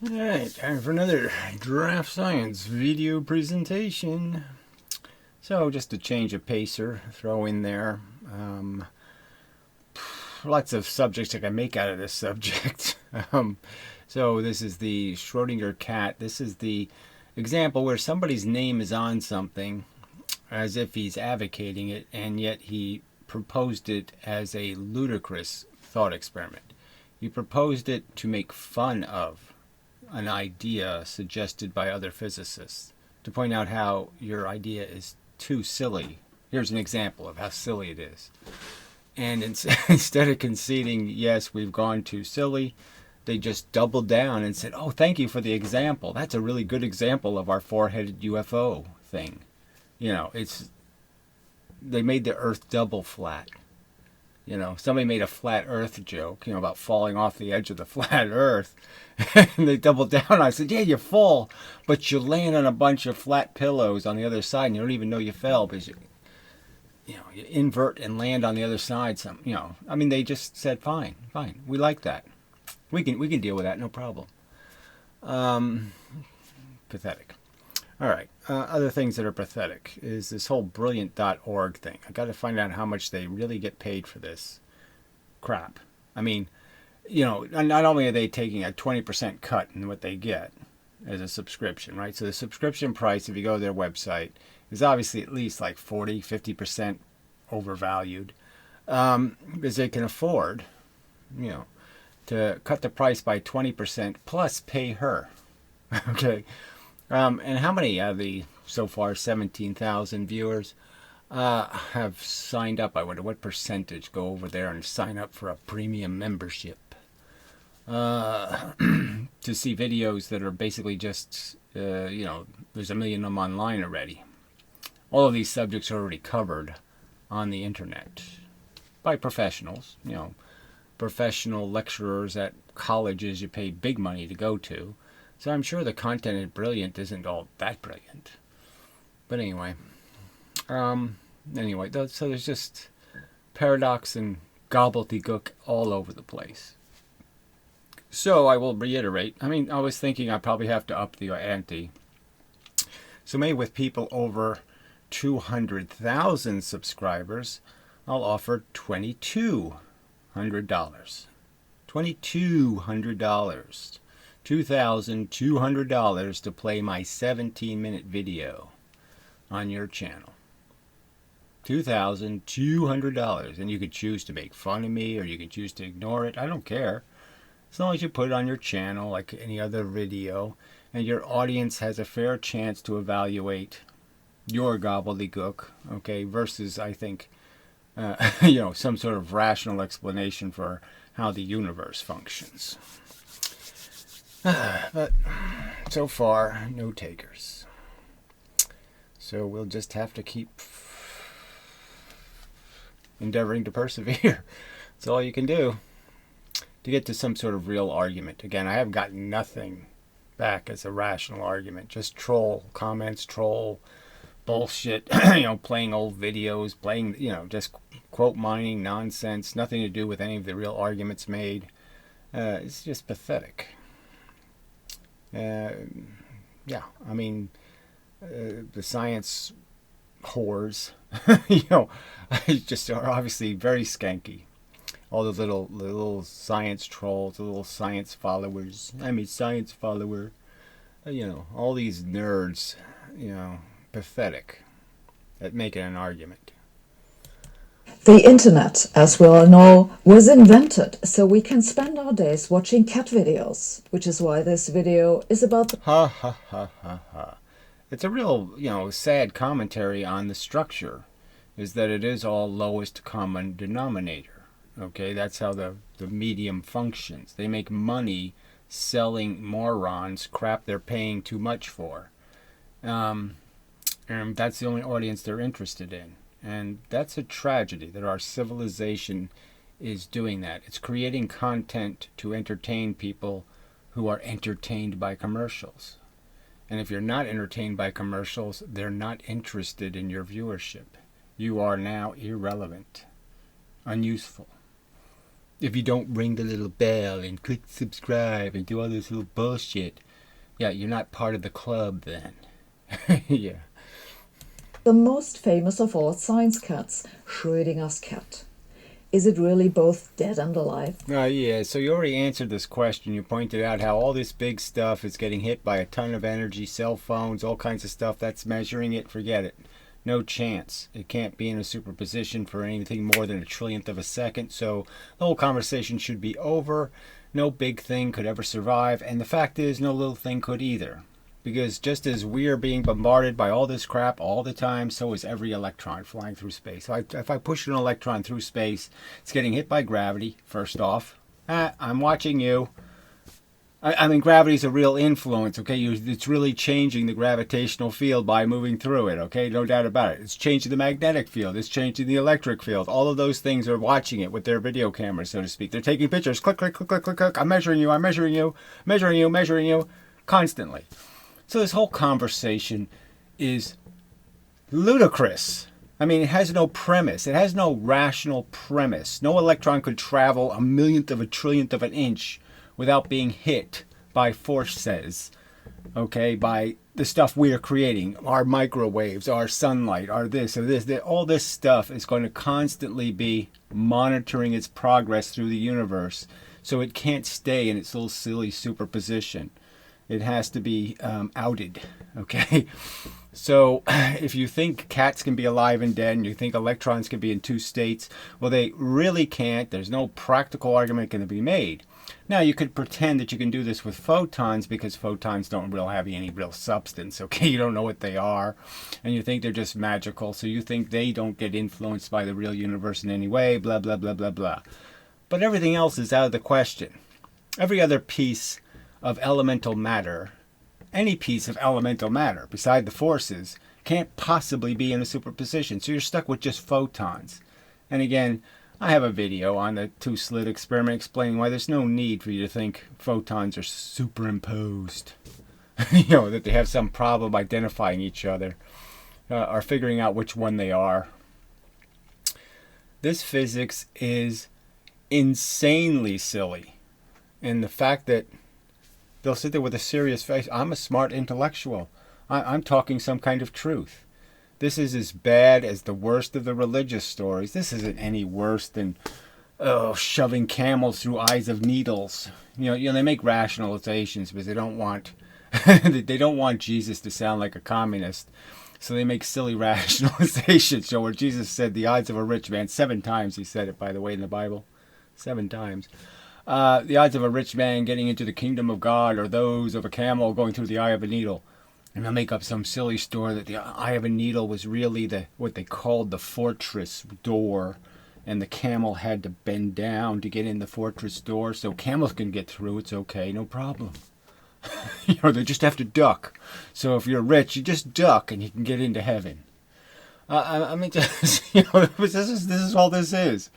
Alright, time for another DraftScience video presentation. So, just to change a pacer, throw in there lots of subjects I can make out of this subject. So, this is the Schrödinger cat. This is the example where somebody's name is on something as if he's advocating it, and yet he proposed it as a ludicrous thought experiment. He proposed it to make fun of an idea suggested by other physicists, to point out how your idea is too silly. Here's an example of how silly it is. And instead of conceding, yes, we've gone too silly, they just doubled down and said, oh, thank you for the example. That's a really good example of our four-headed UFO thing. You know, they made the Earth double flat. You know, somebody made a flat Earth joke, about falling off the edge of the flat Earth. And they doubled down. I said, yeah, you fall, but you land on a bunch of flat pillows on the other side, and you don't even know you fell because you invert and land on the other side. They just said, fine, we like that. We can deal with that, no problem. Pathetic. All right. Other things that are pathetic is this whole brilliant.org thing. I got to find out how much they really get paid for this crap. I mean, not only are they taking a 20% cut in what they get as a subscription, right? So the subscription price, if you go to their website, is obviously at least like 40, 50% overvalued, because they can afford, to cut the price by 20% plus pay her. Okay. And how many of the so far 17,000 viewers have signed up? I wonder what percentage go over there and sign up for a premium membership to see videos that are basically just, there's a million of them online already. All of these subjects are already covered on the internet by professionals, professional lecturers at colleges you pay big money to go to. So I'm sure the content is brilliant isn't all that brilliant. But anyway. So there's just paradox and gobbledygook all over the place. So I will reiterate. I was thinking I probably have to up the ante. So maybe with people over 200,000 subscribers, I'll offer $2,200. $2,200. $2,200 to play my 17-minute video on your channel. $2,200. And you could choose to make fun of me or you could choose to ignore it. I don't care. As long as you put it on your channel like any other video and your audience has a fair chance to evaluate your gobbledygook, okay, versus, I think, some sort of rational explanation for how the universe functions. But so far, no takers. So we'll just have to keep endeavoring to persevere. That's all you can do to get to some sort of real argument. Again, I have gotten nothing back as a rational argument. Just troll comments, troll bullshit, playing old videos, just quote mining nonsense, nothing to do with any of the real arguments made. It's just pathetic. The science whores, just are obviously very skanky. All the little science trolls, the little science followers. I'm a science follower. All these nerds, pathetic at making an argument. The internet, as we all know, was invented so we can spend our days watching cat videos, which is why this video is about the... Ha ha ha ha ha. It's a real, sad commentary on the structure, is that it is all lowest common denominator. Okay, that's how the medium functions. They make money selling morons crap they're paying too much for. And that's the only audience they're interested in. And that's a tragedy that our civilization is doing that. It's creating content to entertain people who are entertained by commercials. And if you're not entertained by commercials, they're not interested in your viewership. You are now irrelevant, unuseful. If you don't ring the little bell and click subscribe and do all this little bullshit, yeah, you're not part of the club then. Yeah. The most famous of all science cats, Schrödinger's cat. Is it really both dead and alive? Yeah, so you already answered this question. You pointed out how all this big stuff is getting hit by a ton of energy, cell phones, all kinds of stuff that's measuring it. Forget it. No chance. It can't be in a superposition for anything more than a trillionth of a second, so the whole conversation should be over. No big thing could ever survive, and the fact is, no little thing could either. Because just as we're being bombarded by all this crap all the time, so is every electron flying through space. So if I push an electron through space, it's getting hit by gravity, first off. I'm watching you. I mean, gravity's a real influence, okay? It's really changing the gravitational field by moving through it, okay? No doubt about it. It's changing the magnetic field. It's changing the electric field. All of those things are watching it with their video cameras, so to speak. They're taking pictures. Click, click, click, click, click, click. I'm measuring you. I'm measuring you. Measuring you. Measuring you. Constantly. So this whole conversation is ludicrous. I mean, it has no premise. It has no rational premise. No electron could travel a millionth of a trillionth of an inch without being hit by forces, okay, by the stuff we are creating, our microwaves, our sunlight, our this or this. All this stuff is going to constantly be monitoring its progress through the universe, so it can't stay in its little silly superposition. It has to be outed, okay? So if you think cats can be alive and dead and you think electrons can be in two states, well, they really can't. There's no practical argument going to be made. Now, you could pretend that you can do this with photons because photons don't really have any real substance, okay? You don't know what they are, and you think they're just magical, so you think they don't get influenced by the real universe in any way, blah, blah, blah, blah, blah. But everything else is out of the question. Every other piece of elemental matter, any piece of elemental matter beside the forces, can't possibly be in a superposition, so you're stuck with just photons. And again, I have a video on the two-slit experiment explaining why there's no need for you to think photons are superimposed. That they have some problem identifying each other or figuring out which one they are. This physics is insanely silly. And the fact that they'll sit there with a serious face. I'm a smart intellectual. I'm talking some kind of truth. This is as bad as the worst of the religious stories. This isn't any worse than shoving camels through eyes of needles. They make rationalizations because they don't want they don't want Jesus to sound like a communist. So they make silly rationalizations. So where Jesus said the odds of a rich man, 7 times he said it, by the way, in the Bible. 7 times. The odds of a rich man getting into the kingdom of God are those of a camel going through the eye of a needle. And they'll make up some silly story that the eye of a needle was really what they called the fortress door. And the camel had to bend down to get in the fortress door. So camels can get through. It's okay. No problem. They just have to duck. So if you're rich, you just duck and you can get into heaven. I mean, this is all this is.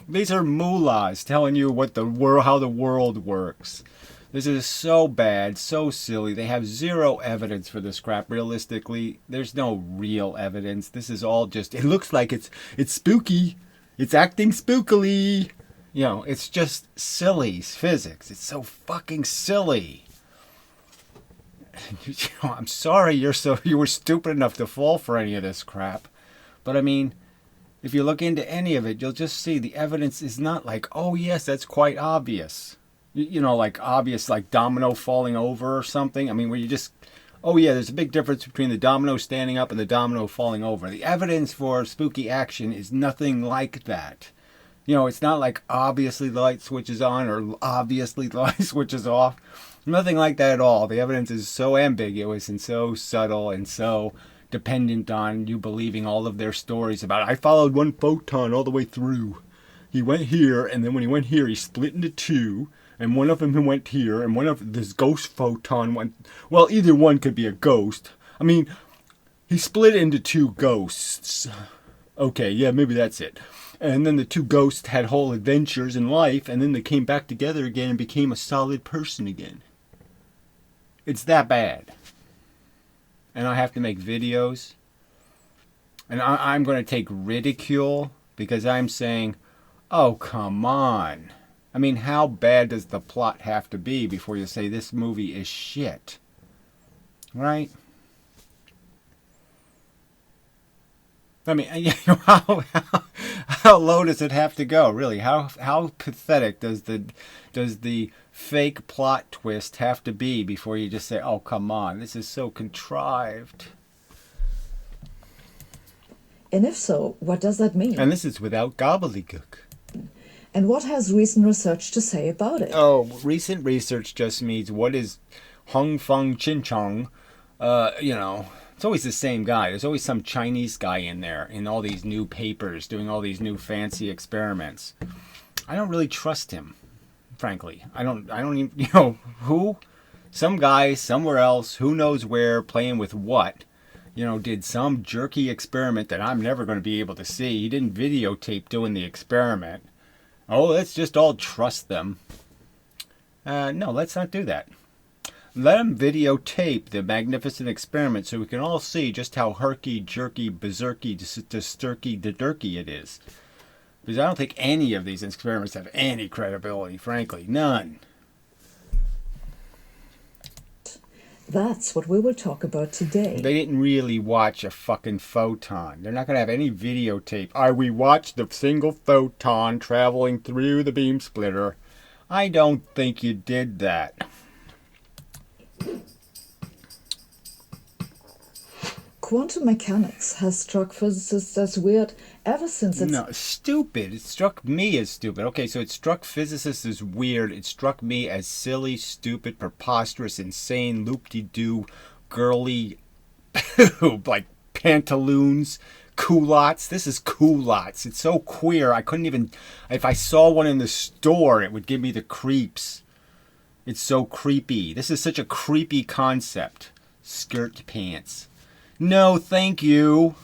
These are mullahs telling you how the world works. This is so bad, so silly. They have zero evidence for this crap. Realistically, there's no real evidence. This is all just, it looks like it's spooky. It's acting spookily. It's just silly physics. It's so fucking silly. I'm sorry you were stupid enough to fall for any of this crap. But I mean, if you look into any of it, you'll just see the evidence is not like, oh yes, that's quite obvious. Like obvious, like domino falling over or something. I mean, where you just, oh yeah, there's a big difference between the domino standing up and the domino falling over. The evidence for spooky action is nothing like that. It's not like obviously the light switches on or obviously the light switches off. Nothing like that at all. The evidence is so ambiguous and so subtle and so dependent on you believing all of their stories about, I followed one photon all the way through. He went here, and then when he went here, he split into 2, and one of them went here, and one of this ghost photon went, well, either one could be a ghost. I mean, he split into 2 ghosts. Okay, yeah, maybe that's it. And then the 2 ghosts had whole adventures in life, and then they came back together again and became a solid person again. It's that bad. And I have to make videos. And I'm going to take ridicule because I'm saying, oh, come on. I mean, how bad does the plot have to be before you say this movie is shit? Right? I mean, how low does it have to go? Really, how pathetic does the fake plot twist have to be before you just say, "Oh, come on, this is so contrived"? And if so, what does that mean? And this is without gobbledygook. And what has recent research to say about it? Oh, recent research just means what is Hong Feng Chin Chong. It's always the same guy. There's always some Chinese guy in there in all these new papers doing all these new fancy experiments. I don't really trust him, frankly. I don't even, who? Some guy somewhere else, who knows where, playing with what, did some jerky experiment that I'm never going to be able to see. He didn't videotape doing the experiment. Oh, let's just all trust them. No, let's not do that. Let them videotape the magnificent experiment so we can all see just how herky-jerky, berserky, disturky-dedurky it is. Because I don't think any of these experiments have any credibility, frankly. None. That's what we will talk about today. They didn't really watch a fucking photon. They're not going to have any videotape. We watched the single photon traveling through the beam splitter. I don't think you did that. Quantum mechanics has struck physicists as weird ever since it's... No, stupid. It struck me as stupid. Okay, so it struck physicists as weird. It struck me as silly, stupid, preposterous, insane, loop-de-doo, girly, like pantaloons, culottes. This is culottes. It's so queer. I couldn't even... If I saw one in the store, it would give me the creeps. It's so creepy. This is such a creepy concept. Skirt pants. No, thank you.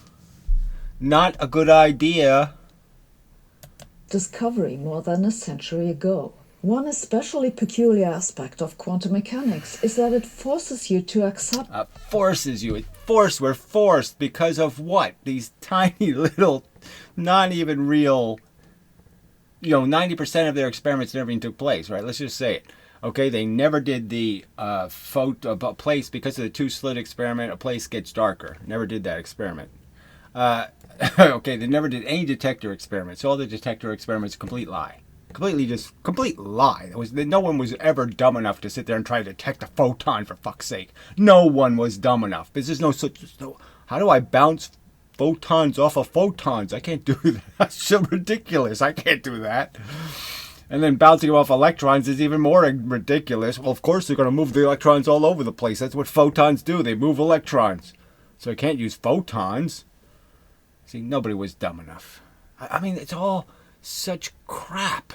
Not a good idea. Discovery more than a century ago. One especially peculiar aspect of quantum mechanics is that it forces you to accept... Forces you. We're forced because of what? These tiny little, not even real... 90% of their experiments never even took place, right? Let's just say it. Okay, they never did the place because of the two-slit experiment. A place gets darker. Never did that experiment. Okay, they never did any detector experiments. All the detector experiments, complete lie. Complete lie. No one was ever dumb enough to sit there and try to detect a photon, for fuck's sake. No one was dumb enough. There's no such... How do I bounce photons off of photons? I can't do that. That's so ridiculous. I can't do that. And then bouncing off electrons is even more ridiculous. Well, of course they're going to move the electrons all over the place. That's what photons do. They move electrons. So I can't use photons. See, nobody was dumb enough. I mean, it's all such crap.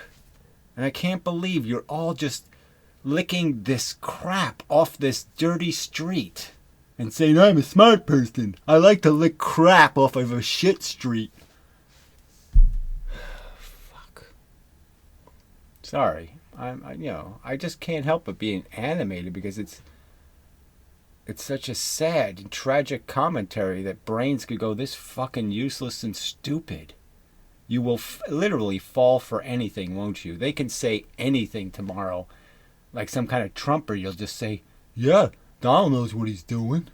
And I can't believe you're all just licking this crap off this dirty street. And saying, I'm a smart person. I like to lick crap off of a shit street. Sorry, I just can't help but being animated because it's such a sad and tragic commentary that brains could go this fucking useless and stupid. You will literally fall for anything, won't you? They can say anything tomorrow, like some kind of Trumper. You'll just say, yeah, Donald knows what he's doing.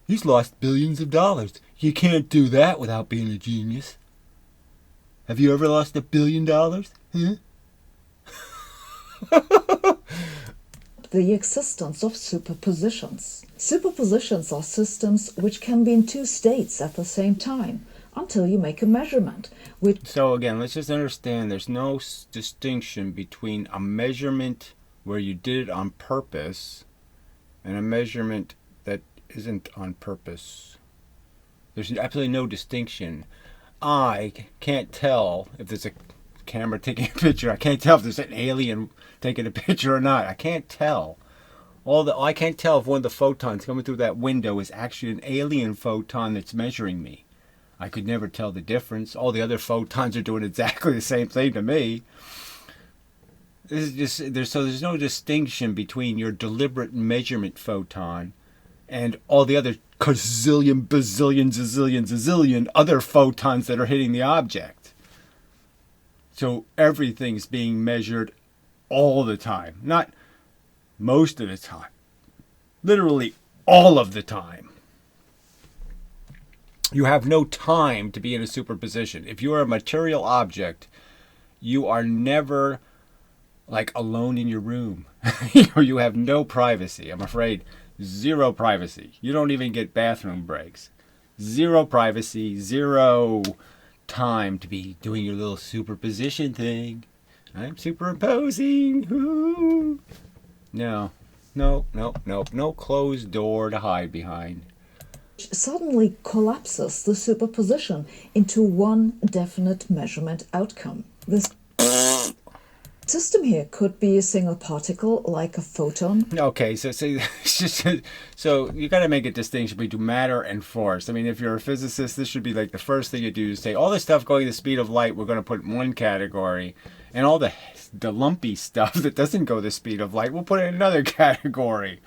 He's lost billions of dollars. You can't do that without being a genius. Have you ever lost $1 billion? Huh? The existence of superpositions. Superpositions are systems which can be in two states at the same time until you make a measurement. So again, let's just understand there's no distinction between a measurement where you did it on purpose and a measurement that isn't on purpose. There's absolutely no distinction. I can't tell if there's a camera taking a picture. I can't tell if there's an alien taking a picture or not. I can't tell. I can't tell if one of the photons coming through that window is actually an alien photon that's measuring me. I could never tell the difference. All the other photons are doing exactly the same thing to me. This is just there's no distinction between your deliberate measurement photon and all the other gazillion, bazillion, zazillion, zazillion other photons that are hitting the object. So everything's being measured all the time, not most of the time, literally all of the time. You have no time to be in a superposition. If you are a material object, you are never like alone in your room. You have no privacy. I'm afraid zero privacy. You don't even get bathroom breaks. Zero privacy, zero time to be doing your little superposition thing. I'm superimposing. Ooh. No closed door to hide behind. Suddenly collapses the superposition into one definite measurement outcome. This system here could be a single particle, like a photon. Okay, so you got to make a distinction between matter and force. I mean, if you're a physicist, this should be like the first thing you do is say all the stuff going the speed of light we're going to put in one category, and all the lumpy stuff that doesn't go the speed of light we'll put in another category.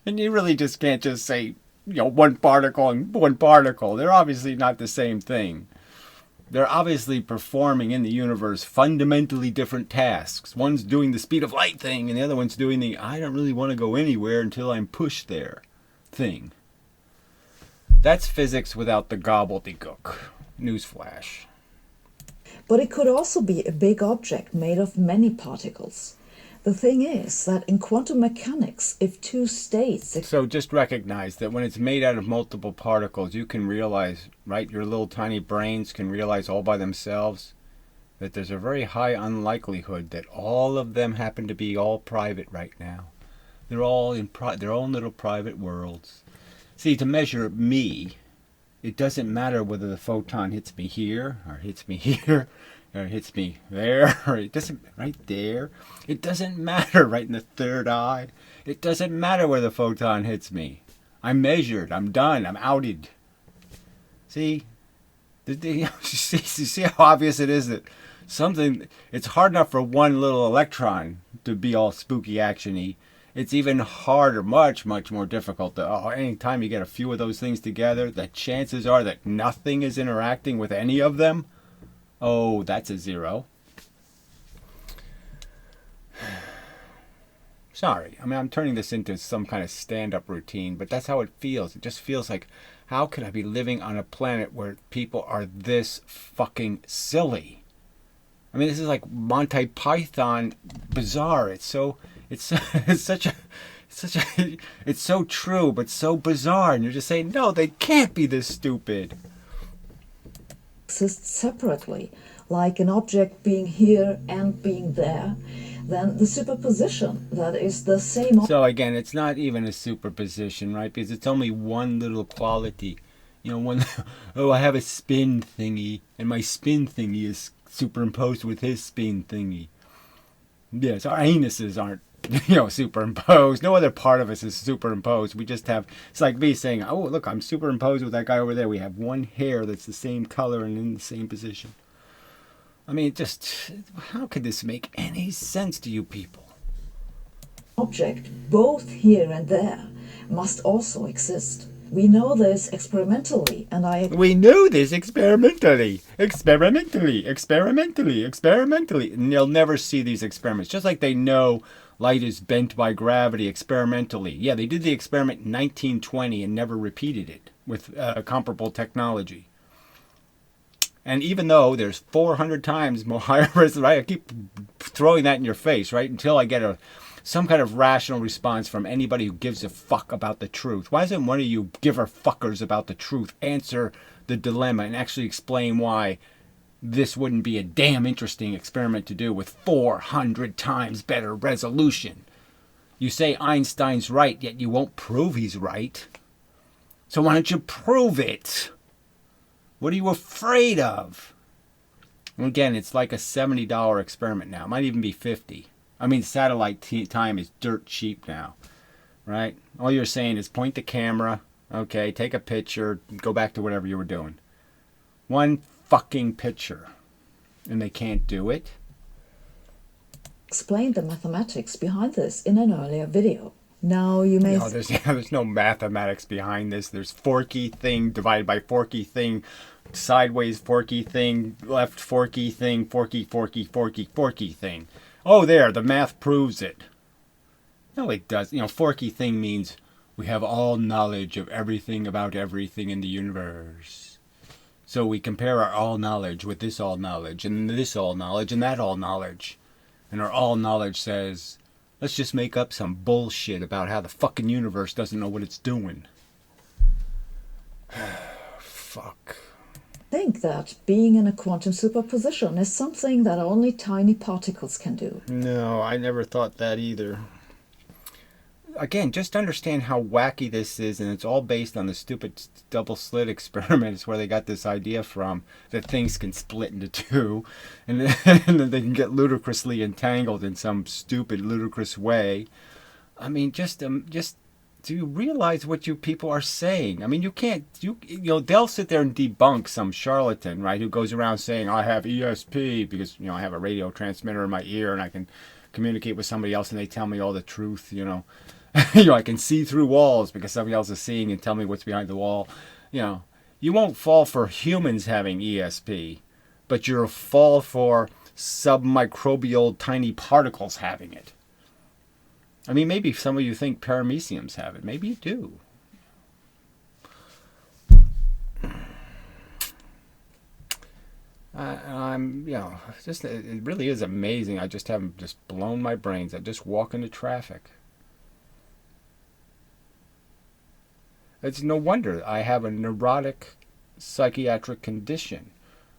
And you really just can't just say, one particle and one particle. They're obviously not the same thing. They're obviously performing in the universe fundamentally different tasks. One's doing the speed of light thing, and the other one's doing the I don't really want to go anywhere until I'm pushed there thing. That's physics without the gobbledygook. Newsflash. But it could also be a big object made of many particles. The thing is that in quantum mechanics, if two states... So just recognize that when it's made out of multiple particles, you can realize, right, your little tiny brains can realize all by themselves that there's a very high unlikelihood that all of them happen to be all private right now. They're all in their own little private worlds. See, to measure me, it doesn't matter whether the photon hits me here or hits me here, or it hits me there, or it doesn't, right there. It doesn't matter right in the third eye. It doesn't matter where the photon hits me. I'm measured. I'm done. I'm outed. See? You see how obvious it is that it's hard enough for one little electron to be all spooky actiony. It's even harder, much more difficult. Anytime you get a few of those things together, the chances are that nothing is interacting with any of them. Oh, that's a zero. Sorry. I mean, I'm turning this into some kind of stand-up routine, but that's how it feels. It just feels like, how could I be living on a planet where people are this fucking silly? I mean, this is like Monty Python bizarre. It's so true, but so bizarre. And you're just saying, no, they can't be this stupid. Exist separately, like an object being here and being there, then the superposition, that is the same. So again, it's not even a superposition, right? Because it's only one little quality. I have a spin thingy, and my spin thingy is superimposed with his spin thingy. Yes, our anuses aren't, superimposed. No other part of us is superimposed. We just have, it's like me saying, oh, look, I'm superimposed with that guy over there. We have one hair that's the same color and in the same position. I mean, how could this make any sense to you people? Object, both here and there, must also exist. We know this experimentally, We knew this experimentally. And they'll never see these experiments. Just like they know light is bent by gravity experimentally. Yeah, they did the experiment in 1920 and never repeated it with comparable technology. And even though there's 400 times more higher resolution, right? I keep throwing that in your face, right? Until I get some kind of rational response from anybody who gives a fuck about the truth. Why doesn't one of you giver fuckers about the truth answer the dilemma and actually explain why this wouldn't be a damn interesting experiment to do with 400 times better resolution? You say Einstein's right, yet you won't prove he's right. So why don't you prove it? What are you afraid of? And again, it's like a $70 experiment now. It might even be $50. I mean, satellite time is dirt cheap now, right? All you're saying is point the camera, okay, take a picture, go back to whatever you were doing. One fucking picture. And they can't do it. Explained the mathematics behind this in an earlier video. Now you may... No, there's no mathematics behind this. There's forky thing divided by forky thing, sideways forky thing, left forky thing, forky thing. Oh, there, the math proves it. No, it does. Forky thing means we have all knowledge of everything about everything in the universe. So we compare our all knowledge with this all knowledge, and this all knowledge, and that all knowledge. And our all knowledge says, let's just make up some bullshit about how the fucking universe doesn't know what it's doing. Fuck. think that being in a quantum superposition is something that only tiny particles can do. No, I never thought that either. Again, just understand how wacky this is, and it's all based on the stupid double slit experiment. It's where they got this idea from, that things can split into two, and then they can get ludicrously entangled in some stupid, ludicrous way. I mean, just do you realize what you people are saying? I mean, you can't, they'll sit there and debunk some charlatan, right, who goes around saying, I have ESP because, I have a radio transmitter in my ear and I can communicate with somebody else and they tell me all the truth, I can see through walls because somebody else is seeing and tell me what's behind the wall. You won't fall for humans having ESP, but you'll fall for submicrobial tiny particles having it. I mean, maybe some of you think parameciums have it. Maybe you do. It really is amazing. I just haven't just blown my brains. I just walk into traffic. It's no wonder I have a neurotic psychiatric condition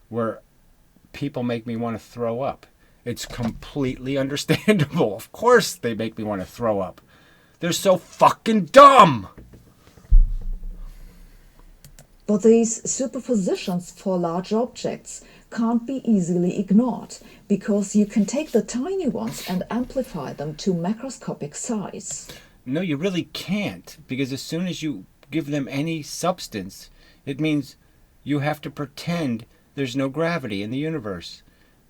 where people make me want to throw up. It's completely understandable. Of course they make me want to throw up. They're so fucking dumb. But these superpositions for large objects can't be easily ignored, because you can take the tiny ones and amplify them to macroscopic size. No, you really can't, because as soon as you give them any substance, it means you have to pretend there's no gravity in the universe.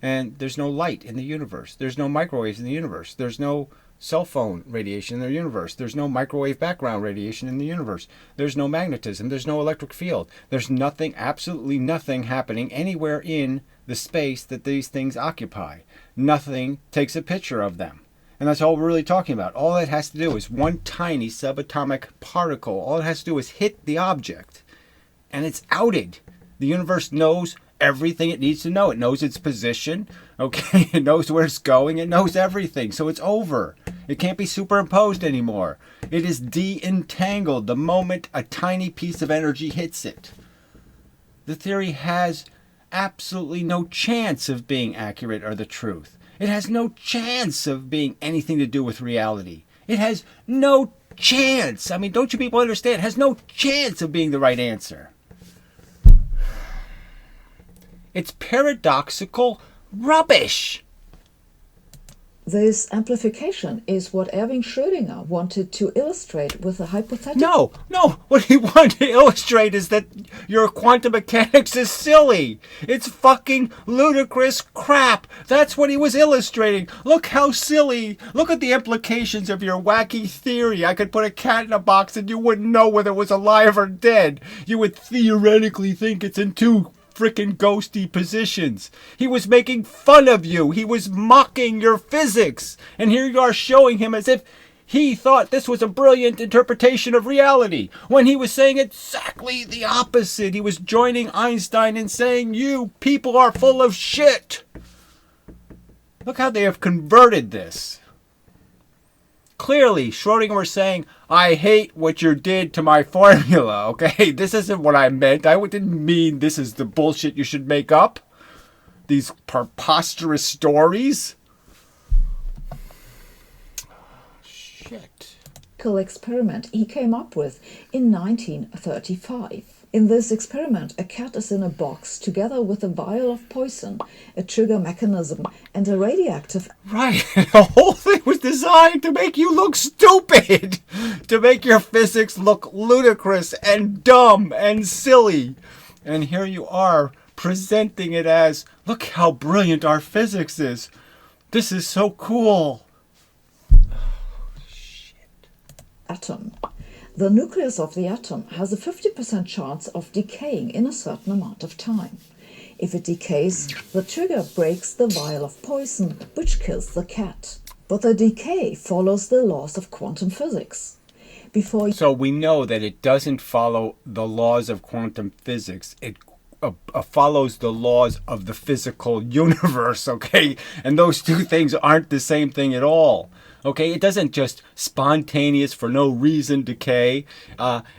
And there's no light in the universe. There's no microwaves in the universe. There's no cell phone radiation in the universe. There's no microwave background radiation in the universe. There's no magnetism. There's no electric field. There's nothing, absolutely nothing happening anywhere in the space that these things occupy. Nothing takes a picture of them. And that's all we're really talking about. All it has to do is one tiny subatomic particle. All it has to do is hit the object. And it's outed. The universe knows everything it needs to know. It knows its position, okay? It knows where it's going. It knows everything. So it's over. It can't be superimposed anymore. It is de-entangled the moment a tiny piece of energy hits it. The theory has absolutely no chance of being accurate or the truth. It has no chance of being anything to do with reality. It has no chance. I mean, don't you people understand? It has no chance of being the right answer. It's paradoxical rubbish. This amplification is what Erwin Schrödinger wanted to illustrate with a hypothetical... No, what he wanted to illustrate is that your quantum mechanics is silly. It's fucking ludicrous crap. That's what he was illustrating. Look how silly. Look at the implications of your wacky theory. I could put a cat in a box and you wouldn't know whether it was alive or dead. You would theoretically think it's in two frickin' ghosty positions. He was making fun of you. He was mocking your physics. And here you are showing him as if he thought this was a brilliant interpretation of reality, when he was saying exactly the opposite. He was joining Einstein in saying, you people are full of shit. Look how they have converted this. Clearly, Schrödinger was saying, I hate what you did to my formula, okay? This isn't what I meant. I didn't mean this is the bullshit you should make up. These preposterous stories. Shit. experiment he came up with in 1935. In this experiment, a cat is in a box together with a vial of poison, a trigger mechanism, and a radioactive... Right, the whole thing was designed to make you look stupid, to make your physics look ludicrous and dumb and silly. And here you are, presenting it as, look how brilliant our physics is. This is so cool. atom. The nucleus of the atom has a 50% chance of decaying in a certain amount of time. If it decays, the trigger breaks the vial of poison, which kills the cat. But the decay follows the laws of quantum physics. So we know that it doesn't follow the laws of quantum physics. It follows the laws of the physical universe, okay? And those two things aren't the same thing at all. Okay, it doesn't just spontaneous for no reason decay.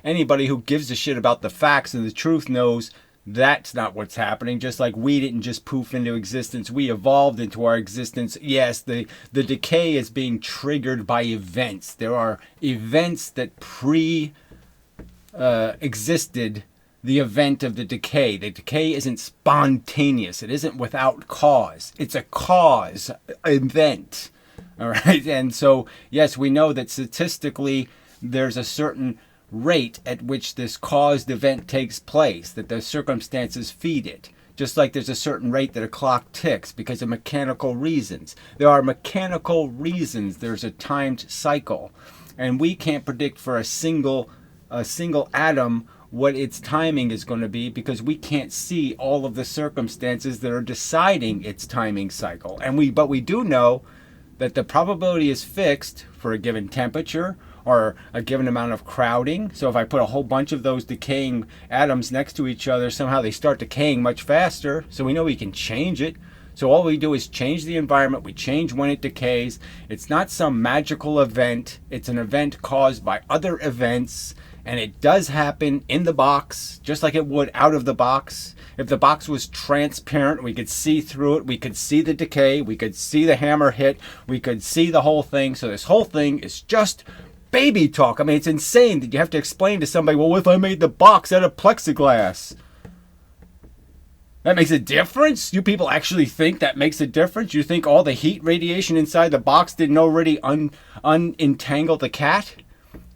Anybody who gives a shit about the facts and the truth knows that's not what's happening. Just like we didn't just poof into existence, we evolved into our existence. Yes, the decay is being triggered by events. There are events that existed the event of the decay. The decay isn't spontaneous. It isn't without cause. It's a cause event. All right, and so yes, we know that statistically there's a certain rate at which this caused event takes place, that the circumstances feed it. Just like there's a certain rate that a clock ticks because of mechanical reasons. There are mechanical reasons. There's a timed cycle, and we can't predict for a single atom what its timing is going to be because we can't see all of the circumstances that are deciding its timing cycle. But we do know that the probability is fixed for a given temperature or a given amount of crowding. So if I put a whole bunch of those decaying atoms next to each other, somehow they start decaying much faster. So we know we can change it. So all we do is change the environment. We change when it decays. It's not some magical event. It's an event caused by other events. And it does happen in the box, just like it would out of the box. If the box was transparent, we could see through it. We could see the decay. We could see the hammer hit. We could see the whole thing. So this whole thing is just baby talk. I mean, it's insane that you have to explain to somebody, well, what if I made the box out of plexiglass? That makes a difference? You people actually think that makes a difference? You think all the heat radiation inside the box didn't already unentangle the cat?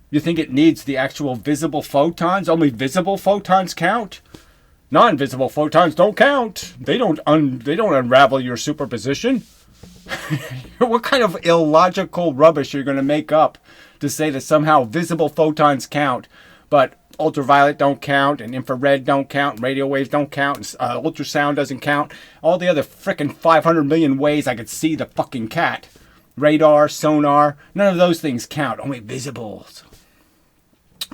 You think it needs the actual visible photons? Only visible photons count? Non-visible photons don't count. They don't unravel your superposition. What kind of illogical rubbish are you going to make up to say that somehow visible photons count, but ultraviolet don't count, and infrared don't count, and radio waves don't count, and ultrasound doesn't count? All the other frickin' 500 million ways I could see the fucking cat. Radar, sonar, none of those things count. Only visibles.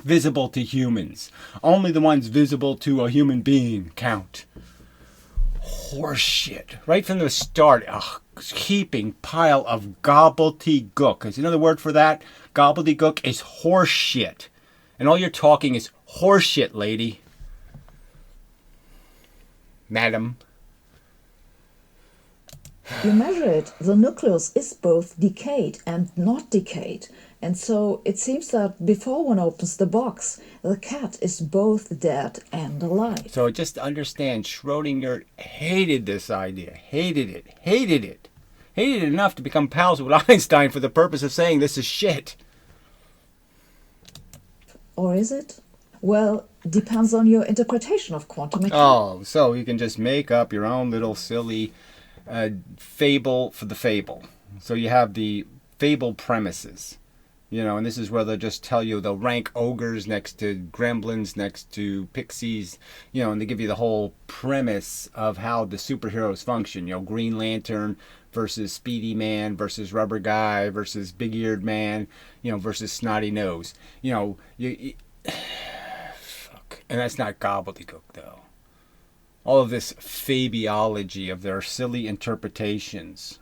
Visible to humans. Only the ones visible to a human being count. Horseshit. Right from the start, a heaping pile of gobbledygook. Is another word for that? Gobbledygook is horseshit. And all you're talking is horseshit, lady. Madam. You measure it, the nucleus is both decayed and not decayed. And so it seems that before one opens the box, the cat is both dead and alive. So just understand, Schrodinger hated this idea. Hated it. Hated it. Hated it enough to become pals with Einstein for the purpose of saying this is shit. Or is it? Well, depends on your interpretation of quantum mechanics. Oh, so you can just make up your own little silly fable for the fable. So you have the fable premises. And this is where they'll just tell you, they'll rank ogres next to gremlins, next to pixies, and they give you the whole premise of how the superheroes function. Green Lantern versus Speedy Man versus Rubber Guy versus Big-Eared Man, versus Snotty Nose. Fuck. And that's not gobbledygook, though. All of this fabiology of their silly interpretations.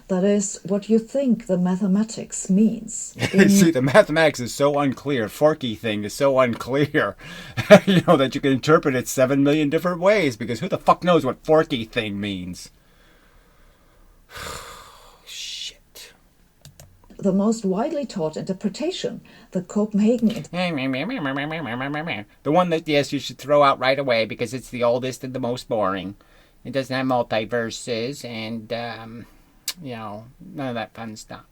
That is what you think the mathematics means. See, the mathematics is so unclear. Forky thing is so unclear, that you can interpret it 7 million different ways, because who the fuck knows what forky thing means? Shit. The most widely taught interpretation, the Copenhagen The one that, yes, you should throw out right away because it's the oldest and the most boring. It doesn't have multiverses and, none of that fun stuff.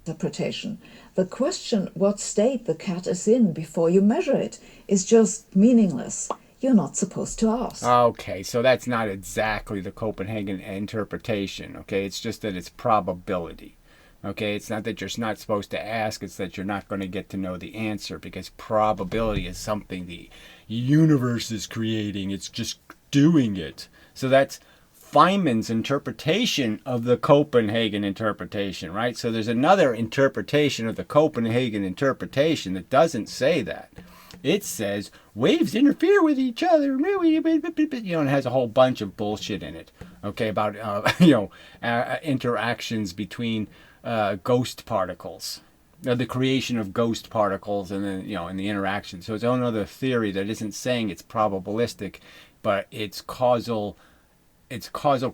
Interpretation. The question what state the cat is in before you measure it is just meaningless. You're not supposed to ask. Okay, so that's not exactly the Copenhagen interpretation, okay? It's just that it's probability. Okay, it's not that you're not supposed to ask, it's that you're not going to get to know the answer, because probability is something the universe is creating. It's just doing it. So that's Feynman's interpretation of the Copenhagen interpretation, right? So there's another interpretation of the Copenhagen interpretation that doesn't say that. It says waves interfere with each other, you know, and it has a whole bunch of bullshit in it. Okay, about interactions between ghost particles, the creation of ghost particles, and then and the interaction. So it's another theory that isn't saying it's probabilistic, but its causal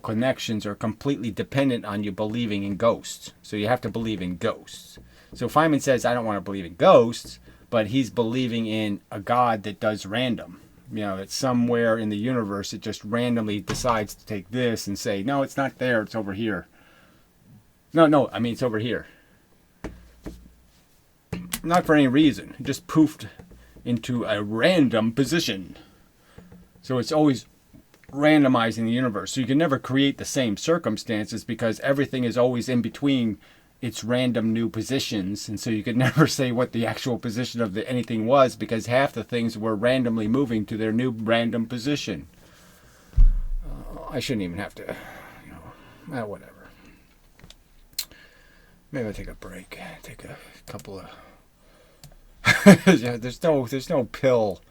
connections are completely dependent on you believing in ghosts. So you have to believe in ghosts. So Feynman says, I don't want to believe in ghosts, but he's believing in a God that does random. That somewhere in the universe it just randomly decides to take this and say, no, it's not there, it's over here. No, I mean, it's over here. Not for any reason. It just poofed into a random position. So it's always randomizing the universe. So you can never create the same circumstances because everything is always in between its random new positions. And so you could never say what the actual position of anything was, because half the things were randomly moving to their new random position. I shouldn't even have to, whatever. Maybe I'll take a break. Take a couple of... there's no pill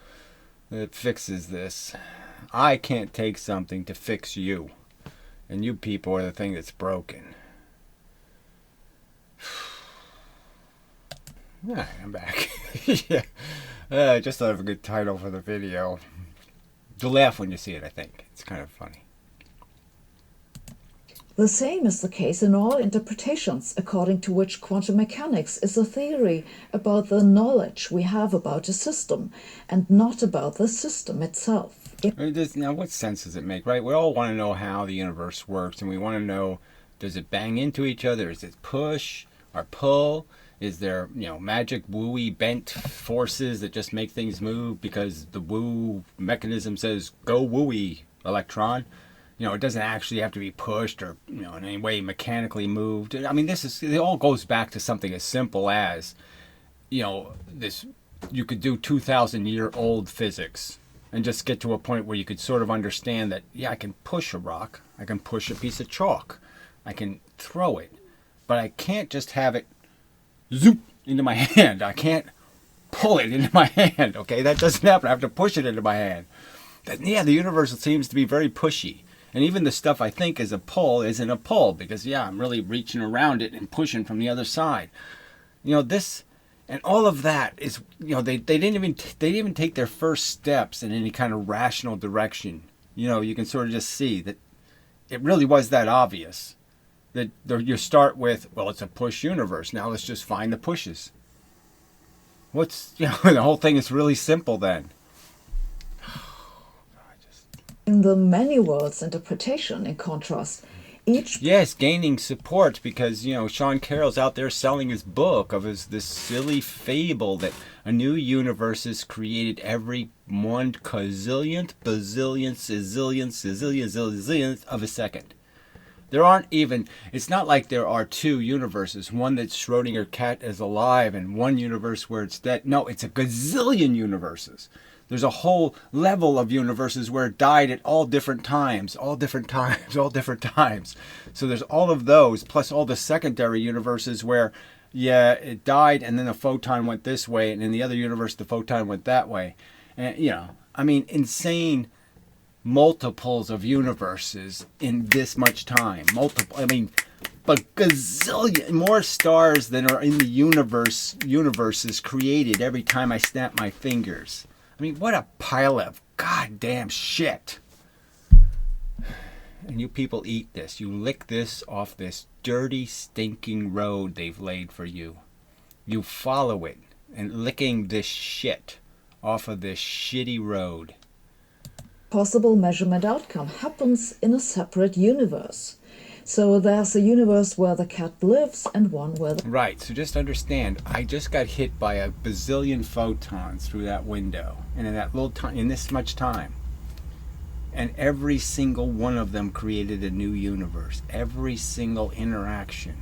that fixes this. I can't take something to fix you. And you people are the thing that's broken. Alright, I'm back. Yeah. Just thought of a good title for the video. You'll laugh when you see it, I think. It's kind of funny. The same is the case in all interpretations, according to which quantum mechanics is a theory about the knowledge we have about a system, and not about the system itself. Now, what sense does it make, right? We all want to know how the universe works, and we want to know, does it bang into each other? Is it push or pull? Is there, magic wooey bent forces that just make things move because the woo mechanism says, go wooey, electron? It doesn't actually have to be pushed or, in any way mechanically moved. I mean, it all goes back to something as simple as, this, you could do 2,000-year-old physics and just get to a point where you could sort of understand that, yeah, I can push a rock, I can push a piece of chalk, I can throw it, but I can't just have it zoop into my hand. I can't pull it into my hand, okay? That doesn't happen. I have to push it into my hand. The universe seems to be very pushy. And even the stuff I think is a pull isn't a pull, because, I'm really reaching around it and pushing from the other side. This and all of that is, they didn't even take their first steps in any kind of rational direction. You can sort of just see that it really was that obvious. That you start with, well, it's a push universe. Now let's just find the pushes. The whole thing is really simple then. In the many worlds interpretation, in contrast, each... Yes, gaining support because, Sean Carroll's out there selling his book of this silly fable that a new universe is created every 1 gazillionth, bazillionth, zillionth of a second. There aren't even... It's not like there are two universes. One that's Schrödinger cat is alive and one universe where it's dead. No, it's a gazillion universes. There's a whole level of universes where it died at all different times. So there's all of those, plus all the secondary universes where, it died and then a photon went this way, and in the other universe the photon went that way. And, insane multiples of universes in this much time. But gazillion more stars than are in the universes created every time I snap my fingers. What a pile of goddamn shit. And you people eat this. You lick this off this dirty, stinking road they've laid for you. You follow it and licking this shit off of this shitty road. Possible measurement outcome happens in a separate universe. So there's a universe where the cat lives and one where the... Right, so just understand, I just got hit by a bazillion photons through that window. And in that little time, in this much time. And every single one of them created a new universe. Every single interaction.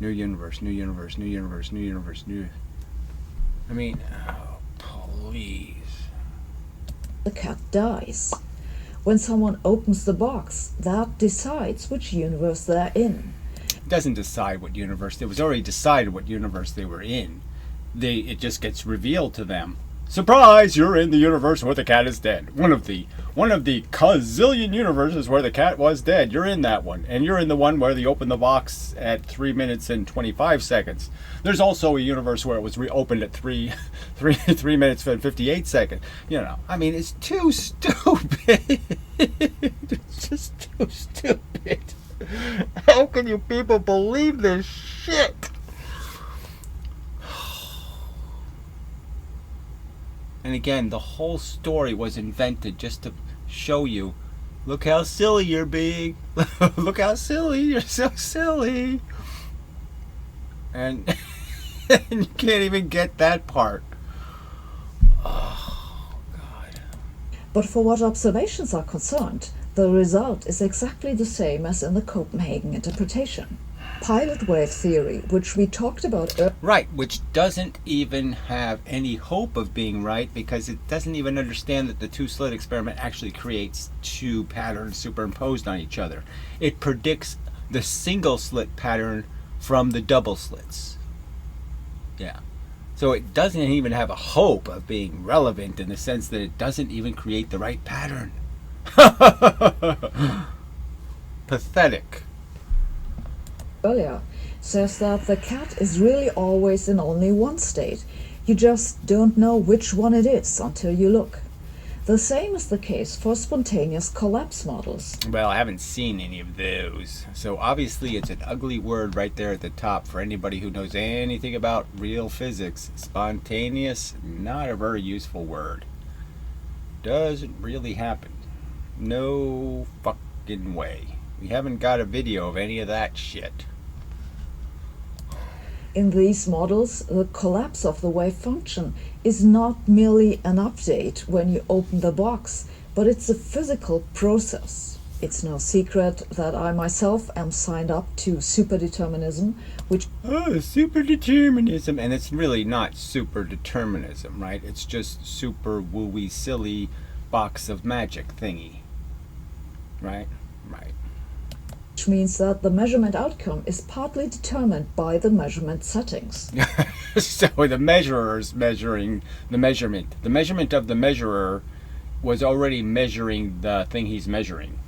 New universe, new universe, new universe, new universe, new... I mean, oh, please. The cat dies. When someone opens the box, that decides which universe they're in. It doesn't decide what universe. It was already decided what universe they were in. It just gets revealed to them. Surprise! You're in the universe where the cat is dead. One of the gazillion universes where the cat was dead. You're in that one, and you're in the one where they opened the box at 3 minutes and 25 seconds. There's also a universe where it was reopened at 3 minutes and 58 seconds. You know, I mean, it's too stupid. It's just too stupid. How can you people believe this shit? And again, the whole story was invented just to show you, look how silly you're being. Look how silly, you're so silly. And, and you can't even get that part. Oh, God. But for what observations are concerned, the result is exactly the same as in the Copenhagen interpretation. Pilot wave theory, which we talked about earlier. Right, which doesn't even have any hope of being right because it doesn't even understand that the two-slit experiment actually creates two patterns superimposed on each other. It predicts the single-slit pattern from the double slits. Yeah. So it doesn't even have a hope of being relevant in the sense that it doesn't even create the right pattern. Pathetic. Earlier says that the cat is really always in only one state. You just don't know which one it is until you look. The same is the case for spontaneous collapse models. Well, I haven't seen any of those. So obviously it's an ugly word right there at the top for anybody who knows anything about real physics. Spontaneous, not a very useful word. Doesn't really happen. No fucking way. We haven't got a video of any of that shit. In these models, the collapse of the wave function is not merely an update when you open the box, but it's a physical process. It's no secret that I myself am signed up to superdeterminism, which... Oh, superdeterminism. And it's really not superdeterminism, right? It's just super wooey silly box of magic thingy. Right? Right. Which means that the measurement outcome is partly determined by the measurement settings. So the measurer's measuring the measurement. The measurement of the measurer was already measuring the thing he's measuring.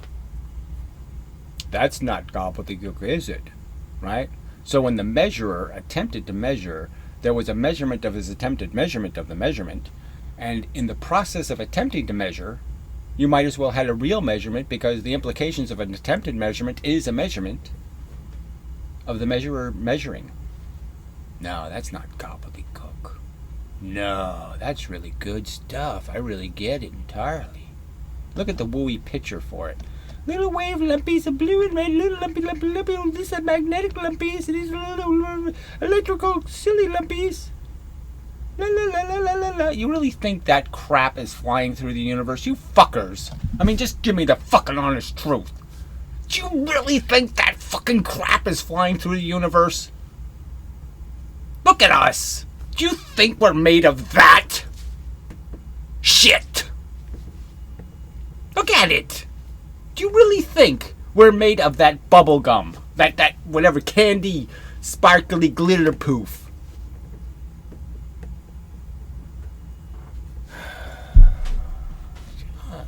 That's not gobbledygook, is it? Right? So when the measurer attempted to measure, there was a measurement of his attempted measurement of the measurement. And in the process of attempting to measure, you might as well have a real measurement because the implications of an attempted measurement is a measurement of the measurer measuring. No, that's not gobbledygook. No, that's really good stuff. I really get it entirely. Look at the wooey picture for it. Little wave lumpies of blue and red, little lumpy, these are magnetic lumpies, and these little electrical silly lumpies. La la la la la la la. You really think that crap is flying through the universe? You fuckers. I mean, just give me the fucking honest truth. Do you really think that fucking crap is flying through the universe? Look at us. Do you think we're made of that? Shit. Look at it. Do you really think we're made of that bubble gum? That whatever candy, sparkly glitter poof?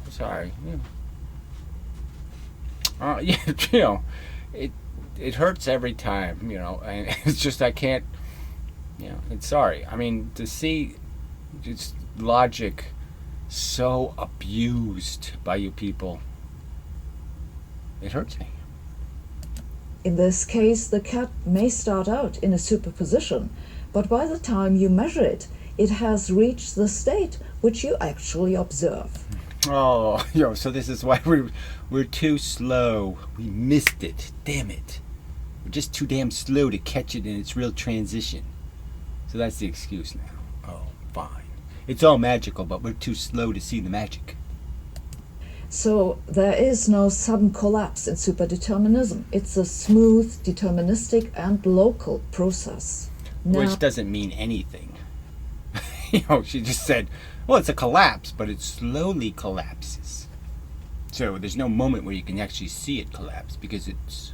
Sorry. Yeah, you know, it hurts every time, you know, and it's just I can't, you know, it's sorry. I mean, to see just logic so abused by you people, it hurts me. In this case, the cat may start out in a superposition, but by the time you measure it, it has reached the state which you actually observe. Oh, so this is why we're too slow. We missed it. Damn it. We're just too damn slow to catch it in its real transition. So that's the excuse now. Oh, fine. It's all magical, but we're too slow to see the magic. So there is no sudden collapse in superdeterminism. It's a smooth, deterministic, and local process. Which doesn't mean anything. She just said, well, it's a collapse, but it slowly collapses. So there's no moment where you can actually see it collapse because it's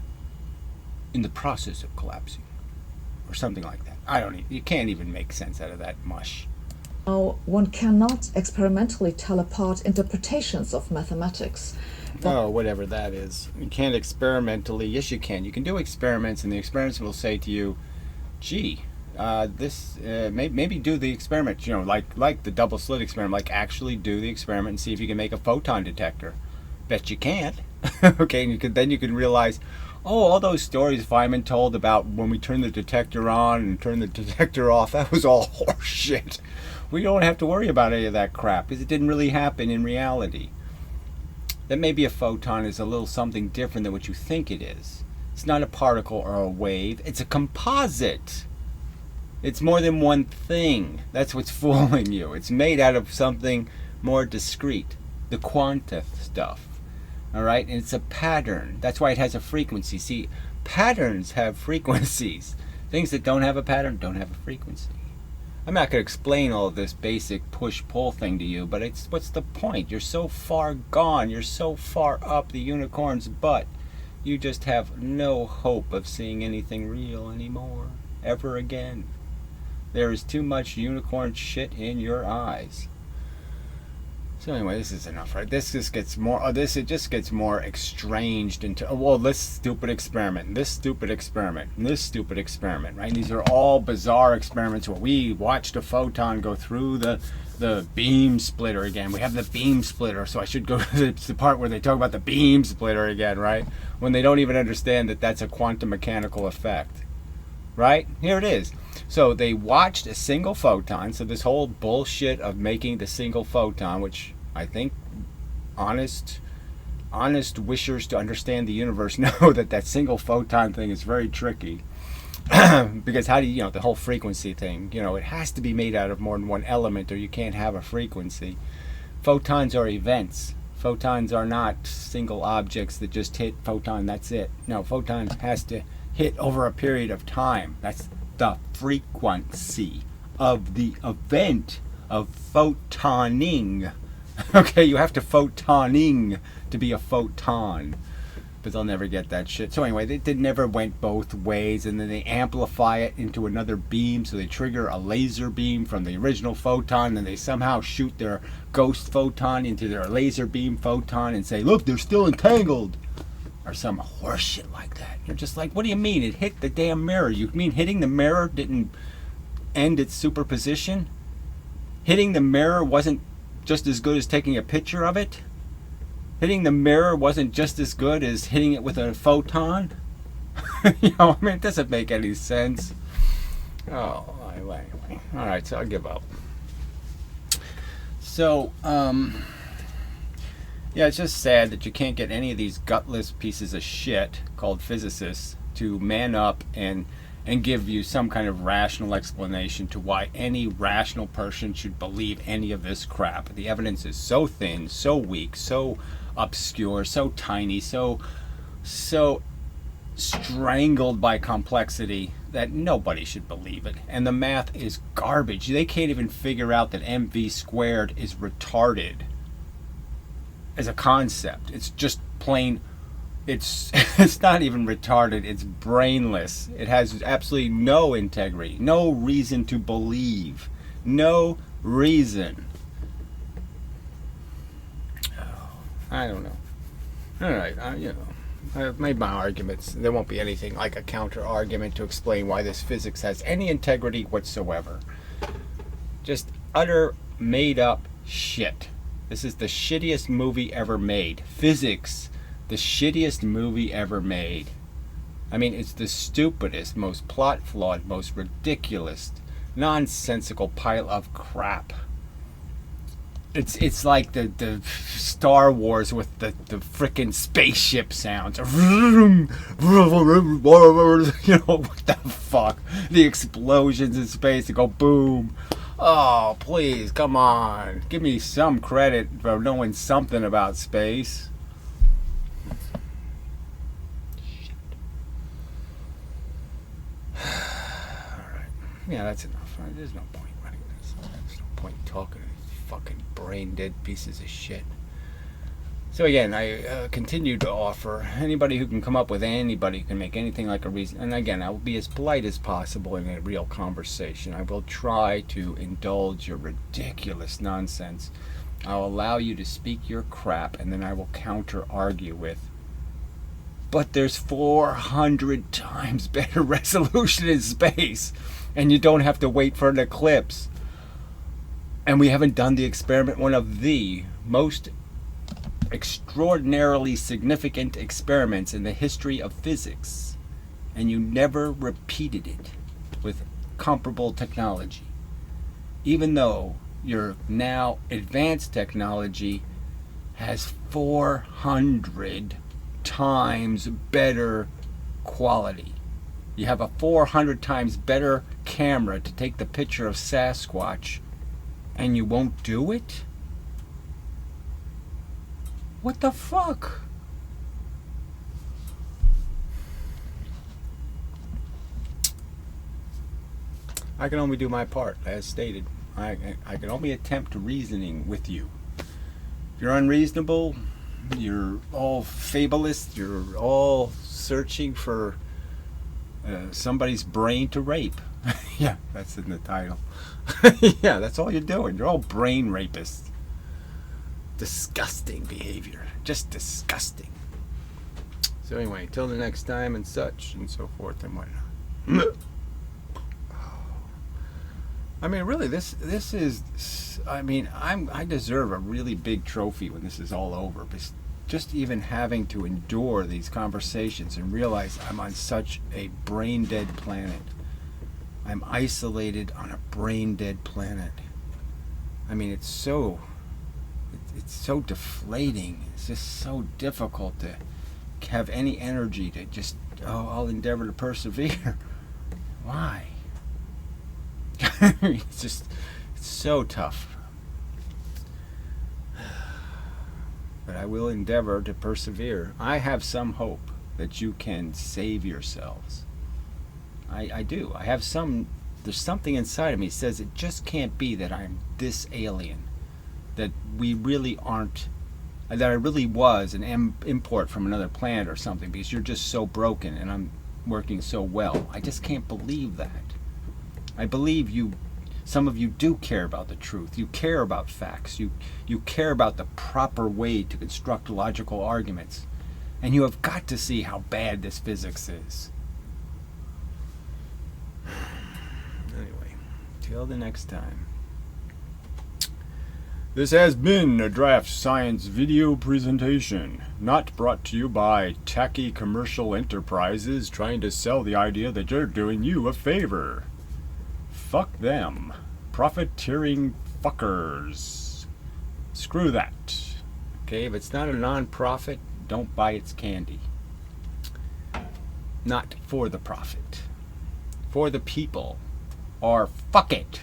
in the process of collapsing. Or something like that. You can't even make sense out of that mush. Now, one cannot experimentally tell apart interpretations of mathematics. Whatever that is. You can't experimentally. Yes, you can. You can do experiments, and the experiments will say to you, gee, maybe do the experiment, like the double slit experiment, like actually do the experiment and see if you can make a photon detector. Bet you can't. Okay, and then you can realize, all those stories Feynman told about when we turn the detector on and turn the detector off, that was all horseshit. We don't have to worry about any of that crap because it didn't really happen in reality. That maybe a photon is a little something different than what you think it is. It's not a particle or a wave. It's a composite. It's more than one thing. That's what's fooling you. It's made out of something more discrete. The quanta stuff. All right? And it's a pattern. That's why it has a frequency. See, patterns have frequencies. Things that don't have a pattern don't have a frequency. I'm not going to explain all of this basic push-pull thing to you, but what's the point? You're so far gone. You're so far up the unicorn's butt. You just have no hope of seeing anything real anymore. Ever again. There is too much unicorn shit in your eyes. So anyway, this is enough, right? This just gets more. It just gets more exchanged into. This stupid experiment, this stupid experiment, and this stupid experiment, right? These are all bizarre experiments where we watched a photon go through the beam splitter again. We have the beam splitter, so I should go to the part where they talk about the beam splitter again, right? When they don't even understand that that's a quantum mechanical effect, right? Here it is. So they watched a single photon. So this whole bullshit of making the single photon, which I think honest wishers to understand the universe know that single photon thing is very tricky. Because how do you, the whole frequency thing, it has to be made out of more than one element or you can't have a frequency. Photons are events. Photons are not single objects that just hit photon, that's it. No, photons has to hit over a period of time. That's the frequency of the event of photoning. Okay, you have to photoning to be a photon. But they'll never get that shit. So anyway, it never went both ways, and then they amplify it into another beam, so they trigger a laser beam from the original photon, and they somehow shoot their ghost photon into their laser beam photon and say, look, they're still entangled. Or some horseshit like that. You're just like, what do you mean? It hit the damn mirror. You mean hitting the mirror didn't end its superposition? Hitting the mirror wasn't just as good as taking a picture of it? Hitting the mirror wasn't just as good as hitting it with a photon? It doesn't make any sense. Anyway. Alright, so I'll give up. So, yeah, it's just sad that you can't get any of these gutless pieces of shit called physicists to man up and give you some kind of rational explanation to why any rational person should believe any of this crap. The evidence is so thin, so weak, so obscure, so tiny, so strangled by complexity that nobody should believe it. And the math is garbage. They can't even figure out that mv squared is retarded as a concept. It's just plain, it's not even retarded, it's brainless. It has absolutely no integrity, no reason to believe, no reason. I don't know. Alright, I've made my arguments. There won't be anything like a counter argument to explain why this physics has any integrity whatsoever. Just utter made up shit. This is the shittiest movie ever made. Physics, the shittiest movie ever made. I mean, it's the stupidest, most plot-flawed, most ridiculous, nonsensical pile of crap. It's like the Star Wars with the frickin' spaceship sounds. What the fuck? The explosions in space that go boom. Oh, please, come on. Give me some credit for knowing something about space. Alright. Yeah, that's enough. There's no point running this. There's no point talking to these fucking brain dead pieces of shit. So again, I continue to offer anybody who can come up with anybody who can make anything like a reason. And again, I will be as polite as possible in a real conversation. I will try to indulge your ridiculous nonsense. I'll allow you to speak your crap, and then I will counter argue with, but there's 400 times better resolution in space, and you don't have to wait for an eclipse. And we haven't done the experiment, one of the most extraordinarily significant experiments in the history of physics, and you never repeated it with comparable technology, even though your now advanced technology has 400 times better quality. You have a 400 times better camera to take the picture of Sasquatch, and you won't do it? What the fuck? I can only do my part, as stated. I can only attempt reasoning with you. If you're unreasonable, you're all fabulous, you're all searching for somebody's brain to rape. Yeah, that's in the title. Yeah, that's all you're doing. You're all brain rapists. Disgusting behavior. Just disgusting. So anyway, till the next time and such and so forth and whatnot. I mean, really, this is, I mean, I deserve a really big trophy when this is all over. But just even having to endure these conversations and realize I'm on such a brain-dead planet. I'm isolated on a brain-dead planet. I mean, it's so deflating. It's just so difficult to have any energy to just, I'll endeavor to persevere. Why? It's so tough. But I will endeavor to persevere. I have some hope that you can save yourselves. I do. I have there's something inside of me that says it just can't be that I'm this alien. That we really aren't, that I really was an import from another planet or something, because you're just so broken and I'm working so well. I just can't believe that. I believe some of you do care about the truth. You care about facts. You care about the proper way to construct logical arguments. And you have got to see how bad this physics is. Anyway, till the next time. This has been a DraftScience video presentation, not brought to you by tacky commercial enterprises trying to sell the idea that you're doing you a favor. Fuck them. Profiteering fuckers. Screw that. Okay, if it's not a non-profit, don't buy its candy. Not for the profit. For the people. Or fuck it.